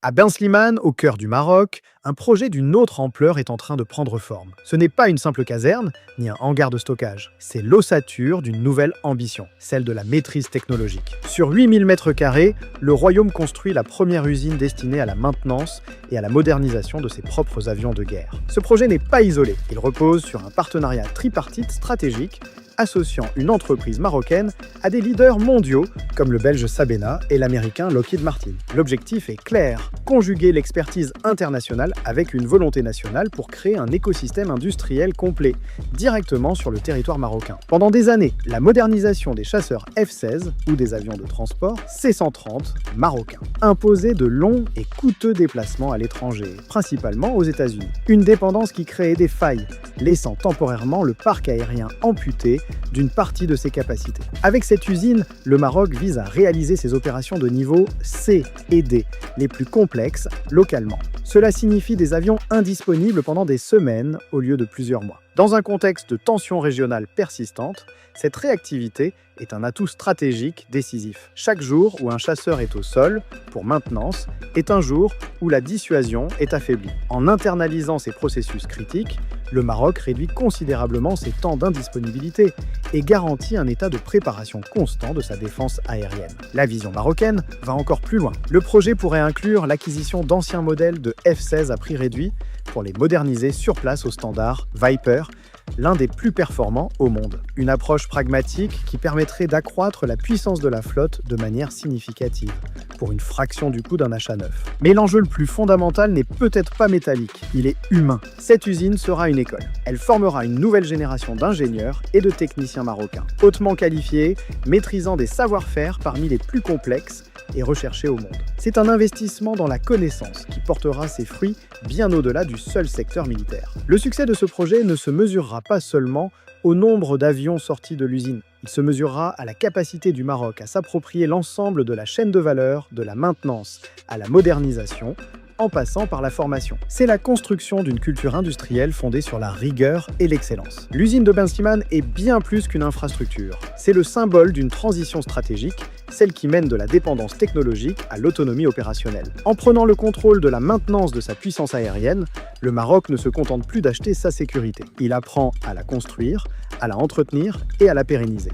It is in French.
À Ben Slimane, au cœur du Maroc, un projet d'une autre ampleur est en train de prendre forme. Ce n'est pas une simple caserne, ni un hangar de stockage. C'est l'ossature d'une nouvelle ambition, celle de la maîtrise technologique. Sur 8000 m², le royaume construit la première usine destinée à la maintenance et à la modernisation de ses propres avions de guerre. Ce projet n'est pas isolé, il repose sur un partenariat tripartite stratégique associant une entreprise marocaine à des leaders mondiaux comme le belge Sabena et l'américain Lockheed Martin. L'objectif est clair, conjuguer l'expertise internationale avec une volonté nationale pour créer un écosystème industriel complet, directement sur le territoire marocain. Pendant des années, la modernisation des chasseurs F-16 ou des avions de transport C-130 marocains imposait de longs et coûteux déplacements à l'étranger, principalement aux États-Unis. Une dépendance qui créait des failles, laissant temporairement le parc aérien amputé d'une partie de ses capacités. Avec cette usine, le Maroc vise à réaliser ses opérations de niveau C et D, les plus complexes localement. Cela signifie des avions indisponibles pendant des semaines au lieu de plusieurs mois. Dans un contexte de tension régionale persistante, cette réactivité est un atout stratégique décisif. Chaque jour où un chasseur est au sol, pour maintenance, est un jour où la dissuasion est affaiblie. En internalisant ces processus critiques, le Maroc réduit considérablement ses temps d'indisponibilité et garantit un état de préparation constant de sa défense aérienne. La vision marocaine va encore plus loin. Le projet pourrait inclure l'acquisition d'anciens modèles de F-16 à prix réduit pour les moderniser sur place au standard Viper, l'un des plus performants au monde. Une approche pragmatique qui permettrait d'accroître la puissance de la flotte de manière significative, pour une fraction du coût d'un achat neuf. Mais l'enjeu le plus fondamental n'est peut-être pas métallique, il est humain. Cette usine sera une école. Elle formera une nouvelle génération d'ingénieurs et de techniciens marocains, hautement qualifiés, maîtrisant des savoir-faire parmi les plus complexes et recherchés au monde. C'est un investissement dans la connaissance qui portera ses fruits bien au-delà du seul secteur militaire. Le succès de ce projet ne se mesurera pas seulement au nombre d'avions sortis de l'usine. Il se mesurera à la capacité du Maroc à s'approprier l'ensemble de la chaîne de valeur, de la maintenance à la modernisation, en passant par la formation. C'est la construction d'une culture industrielle fondée sur la rigueur et l'excellence. L'usine de Ben Slimane est bien plus qu'une infrastructure. C'est le symbole d'une transition stratégique, celle qui mène de la dépendance technologique à l'autonomie opérationnelle. En prenant le contrôle de la maintenance de sa puissance aérienne, le Maroc ne se contente plus d'acheter sa sécurité. Il apprend à la construire, à la entretenir et à la pérenniser.